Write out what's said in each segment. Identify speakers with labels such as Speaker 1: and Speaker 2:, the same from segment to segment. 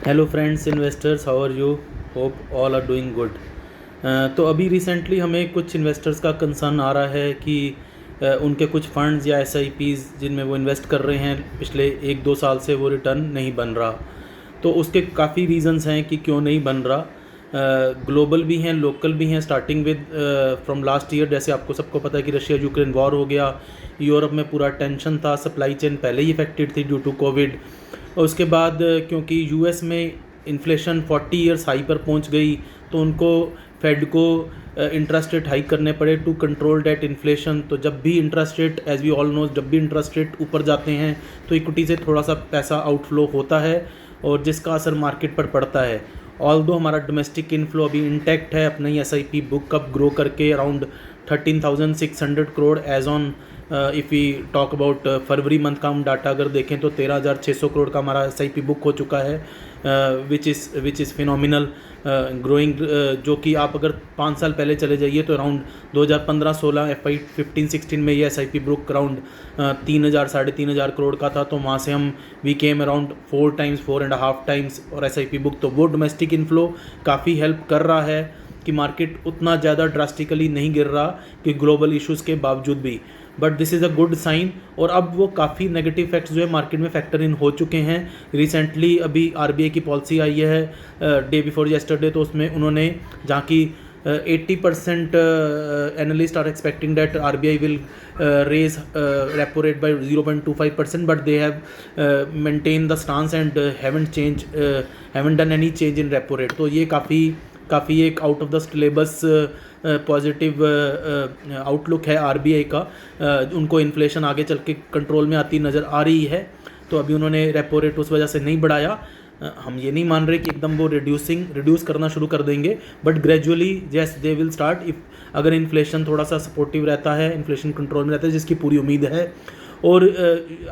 Speaker 1: Hello friends investors, how are you? Hope all are doing good. तो अभी recently हमें कुछ इन्वेस्टर्स का कंसर्न आ रहा है कि उनके कुछ फंड्स या एसआईपीज़ जिनमें वो इन्वेस्ट कर रहे हैं पिछले 1-2 साल से वो रिटर्न नहीं बन रहा। तो उसके काफ़ी रीज़न्स हैं कि क्यों नहीं बन रहा। ग्लोबल भी हैं, लोकल भी हैं। Starting with from last year, जैसे आपको सबको पता है कि रशिया यूक्रेन वॉर हो गया, यूरोप में पूरा टेंशन था, सप्लाई चेन पहले ही इफेक्टेड थी ड्यू टू कोविड। और उसके बाद क्योंकि यूएस में इन्फ्लेशन 40 ईयर्स हाई पर पहुंच गई, तो उनको फेड को इंटरेस्ट रेट हाइक करने पड़े टू कंट्रोल डेट इन्फ्लेशन। तो जब भी interest rate, as we all know, जब भी इंटरेस्ट रेट ऊपर जाते हैं तो इक्विटी से थोड़ा सा पैसा आउटफ्लो होता है और जिसका असर मार्केट पर पड़ता है। ऑल्दो हमारा डोमेस्टिक इनफ्लो अभी इंटैक्ट है, अपना ही एसआईपी बुक अप ग्रो करके around 13,600 crore as on if we talk about February month का हम डाटा अगर देखें तो 13,600 करोड़ का हमारा एसआईपी बुक हो चुका है, विच इज़ फिनोमिनल ग्रोइंग। जो कि आप अगर 5 साल पहले चले जाइए तो अराउंड 2015-16 FY 15-16 में ये एसआईपी बुक अराउंड 3,000 3,500 करोड़ का था। तो वहाँ से हम we came around 4 times 4.5 times और एसआईपी बुक। तो वो डोमेस्टिक इनफ्लो काफ़ी हेल्प कर रहा है कि मार्केट उतना ज़्यादा ड्रास्टिकली नहीं गिर रहा कि ग्लोबल इश्यूज़ के बावजूद भी। But this is a good sign. और अब वो काफ़ी नेगेटिव फैक्ट्स जो है मार्केट में फैक्टर इन हो चुके हैं। रिसेंटली अभी आरबीआई की पॉलिसी आई है डे बिफोर येस्टरडे, तो उसमें उन्होंने, जहाँ की 80% analyst are expecting that RBI will raise repo rate by 0.25%, but they have maintain the stance and haven't done any change in repo rate. तो ये काफ़ी एक out of the syllabus positive outlook है आरबीआई का। उनको inflation आगे चल के कंट्रोल में आती नज़र आ रही है। तो अभी उन्होंने रेपो रेट उस वजह से नहीं बढ़ाया। हम ये नहीं मान रहे कि एकदम वो रिड्यूस करना शुरू कर देंगे, but gradually yes they will start. If अगर इन्फ्लेशन थोड़ा सा सपोर्टिव रहता है, इन्फ्लेशन कंट्रोल में रहता है, जिसकी पूरी उम्मीद है। और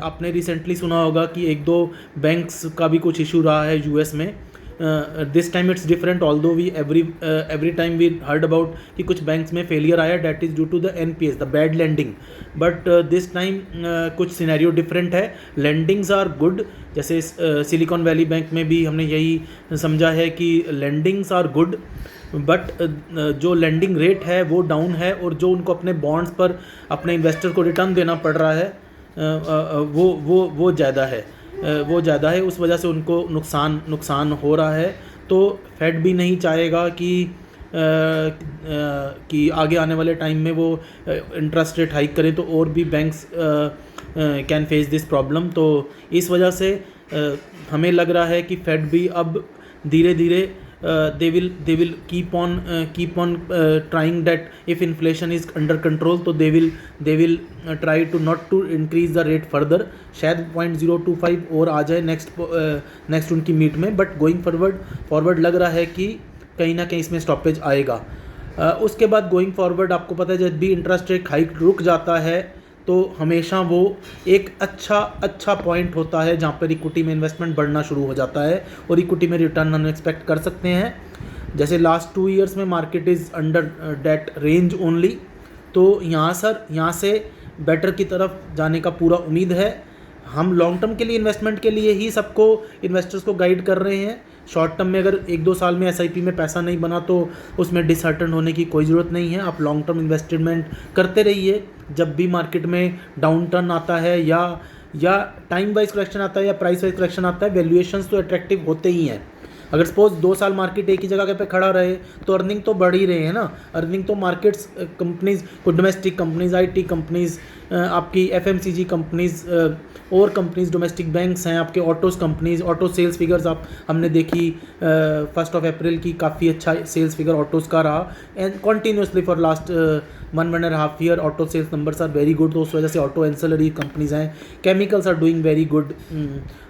Speaker 1: आपने रिसेंटली सुना होगा कि 1-2 बैंक्स का भी कुछ इशू रहा है यूएस में। This time it's different, although we every time we heard about कि कुछ बैंक्स में फेलियर आया, that is due to the NPS, the bad lending. But this time कुछ सिनेरियो डिफरेंट है, लैंडिंग्स आर गुड। जैसे Silicon Valley Bank में भी हमने यही समझा है कि लैंडिंग्स आर गुड, बट जो लैंडिंग रेट है वो डाउन है, और जो उनको अपने बॉन्ड्स पर अपने इन्वेस्टर को रिटर्न देना पड़ रहा है वो ज़्यादा है। उस वजह से उनको नुकसान हो रहा है। तो फेड भी नहीं चाहेगा कि आगे आने वाले टाइम में वो इंटरेस्ट रेट हाइक करें तो और भी banks can face this problem. तो इस वजह से हमें लग रहा है कि फेड भी अब धीरे धीरे they will keep on trying that if inflation is under control, तो they will try to not to increase the rate further। शायद 0.025 और आ जाए नेक्स्ट उनकी मीट में, बट गोइंग फॉरवर्ड लग रहा है कि कहीं ना कहीं इसमें स्टॉपेज आएगा। उसके बाद गोइंग फॉरवर्ड आपको पता है जब भी इंटरेस्ट रेट हाइक रुक जाता है तो हमेशा वो एक अच्छा पॉइंट होता है जहाँ पर इक्विटी में इन्वेस्टमेंट बढ़ना शुरू हो जाता है और इक्विटी में रिटर्न हम एक्सपेक्ट कर सकते हैं। जैसे लास्ट 2 ईयर्स में market is under that range only. तो यहाँ से बेटर की तरफ जाने का पूरा उम्मीद है। हम लॉन्ग टर्म के लिए इन्वेस्टमेंट के लिए ही सबको इन्वेस्टर्स को गाइड कर रहे हैं। शॉर्ट टर्म में अगर 1-2 साल में एसआईपी में पैसा नहीं बना तो उसमें डिसहर्टन होने की कोई ज़रूरत नहीं है। आप लॉन्ग टर्म इन्वेस्टमेंट करते रहिए। जब भी मार्केट में डाउन टर्न आता है या टाइम वाइज करेक्शन आता है या प्राइस वाइज करेक्शन आता है, वैल्यूएशंस तो अट्रैक्टिव होते ही हैं। अगर सपोज 2 साल मार्केट एक ही जगह पे खड़ा रहे तो अर्निंग तो बढ़ ही रहे हैं ना। अर्निंग तो मार्केट्स कंपनीज को, डोमेस्टिक कंपनीज, आईटी कंपनीज, आपकी एफएमसीजी कंपनीज और कंपनीज, डोमेस्टिक बैंक्स हैं, आपके autos companies, auto sales figures हमने देखी 1 अप्रैल की काफ़ी अच्छा सेल्स फिगर ऑटोज़ का रहा। And continuously for last 1.5 year auto sales numbers are very good. तो उस वजह से ऑटो एंसेलरी कंपनीज हैं, chemicals are doing very good.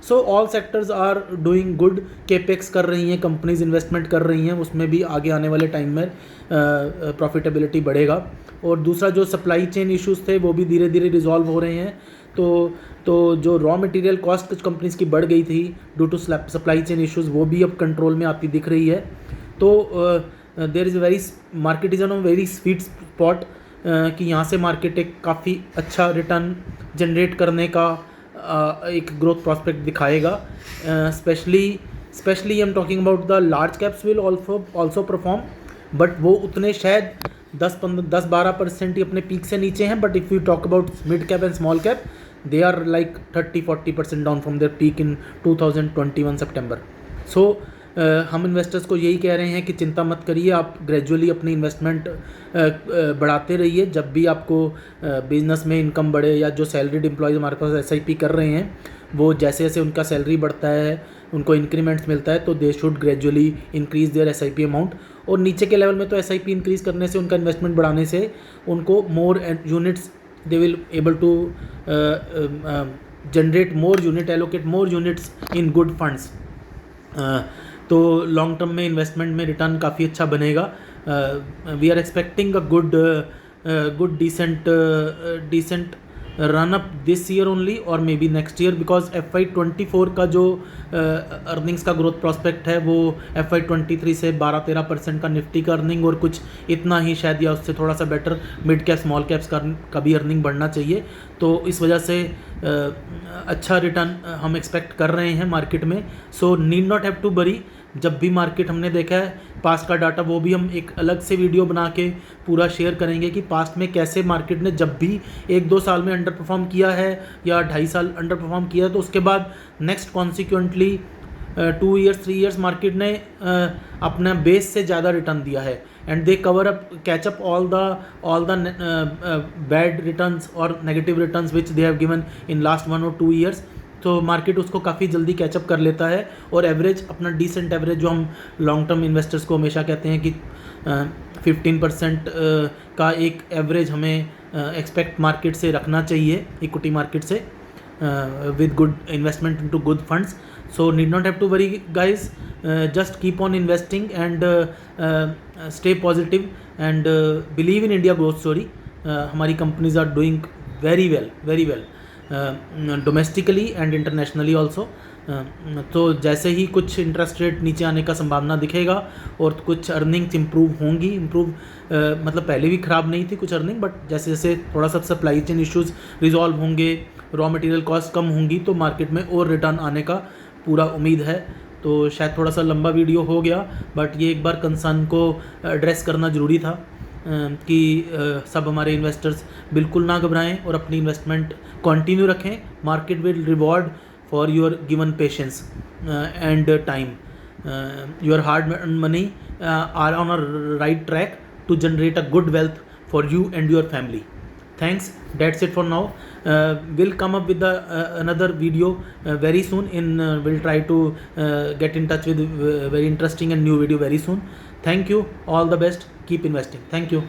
Speaker 1: So all sectors are doing good. Capex कर रही हैं कंपनीज, इन्वेस्टमेंट कर रही हैं, उसमें भी आगे आने वाले टाइम में प्रॉफिटेबिलिटी बढ़ेगा। और दूसरा जो सप्लाई चेन इश्यूज़ थे वो भी धीरे धीरे रिजॉल्व हो रहे हैं। तो जो रॉ मटेरियल कॉस्ट कुछ कंपनीज़ की बढ़ गई थी due to supply chain issues, वो भी अब कंट्रोल में आती दिख रही है। तो there is very market is on a very sweet spot कि यहाँ से मार्केट एक काफ़ी अच्छा रिटर्न जनरेट करने का एक ग्रोथ प्रॉस्पेक्ट दिखाएगा। Specially specially I am talking about the large caps will also perform, but वो उतने शायद 10-12% ही अपने पीक से नीचे हैं. But if you talk about mid cap and small cap, they are like 30-40% down from their peak in 2021 सितंबर. सो हम investors को यही कह रहे हैं कि चिंता मत करिए, आप ग्रेजुअली अपनी इन्वेस्टमेंट बढ़ाते रहिए. जब भी आपको बिजनेस में इनकम बढ़े, या जो सैलरीड एम्प्लॉयज़ हमारे पास SIP कर रहे हैं, वो जैसे जैसे उनका सैलरी बढ़ता है, उनको इंक्रीमेंट्स मिलता है, तो they should gradually increase their SIP amount. और नीचे के लेवल में तो SIP इंक्रीज़ करने से, उनका इन्वेस्टमेंट बढ़ाने से उनको more units, they will able to generate more unit, allocate more units in good funds. तो लॉन्ग टर्म में इन्वेस्टमेंट में रिटर्न काफ़ी अच्छा बनेगा. We are expecting a good decent run up this year only, और maybe next year, because FY24 का जो earnings का ग्रोथ प्रॉस्पेक्ट है वो FY23 से 12-13% का निफ्टी का अर्निंग, और कुछ इतना ही शायद, या उससे थोड़ा सा better mid cap small caps का भी अर्निंग बढ़ना चाहिए. तो इस वजह से अच्छा रिटर्न हम एक्सपेक्ट कर रहे हैं मार्केट में. So need not have to worry. जब भी मार्केट हमने देखा है पास्ट का डाटा, वो भी हम एक अलग से वीडियो बना के पूरा शेयर करेंगे कि पास्ट में कैसे मार्केट ने जब भी 1-2 साल में अंडर परफॉर्म किया है, या 2.5 साल अंडर परफॉर्म किया है, तो उसके बाद next consecutively 2 years 3 years market ने अपना बेस से ज़्यादा रिटर्न दिया है. And they cover up, catch up all the bad returns और negative returns which they have given in last 1 or 2 years. तो मार्केट उसको काफ़ी जल्दी कैचअप कर लेता है, और एवरेज, अपना डिसेंट एवरेज, जो हम लॉन्ग टर्म इन्वेस्टर्स को हमेशा कहते हैं कि 15% का एक एवरेज हमें एक्सपेक्ट मार्केट से रखना चाहिए, इक्विटी मार्केट से, with good investment into good funds. So need not have to worry guys, just keep on investing and stay positive and believe in India growth story. हमारी companies are doing very well domestically and internationally also. तो जैसे ही कुछ interest rate नीचे आने का संभावना दिखेगा, और कुछ अर्निंग्स इम्प्रूव होंगी, मतलब पहले भी ख़राब नहीं थी कुछ अर्निंग, बट जैसे जैसे थोड़ा सा सप्लाई चेन इश्यूज रिजॉल्व होंगे, रॉ मटेरियल कॉस्ट कम होंगी, तो मार्केट में और रिटर्न आने का पूरा उम्मीद है. तो शायद थोड़ा सा लंबा वीडियो हो गया, बट ये एक बार कंसर्न को एड्रेस करना ज़रूरी था कि सब हमारे इन्वेस्टर्स बिल्कुल ना घबराएं और अपनी इन्वेस्टमेंट कंटिन्यू रखें. Market will reward for your given patience and time. Your hard money are on a right track to generate a good wealth for you and your family. Thanks. That's it for now. We'll come up with another video very soon. We'll try to get in touch with very interesting and new video very soon. Thank you. All the best. Keep investing. Thank you.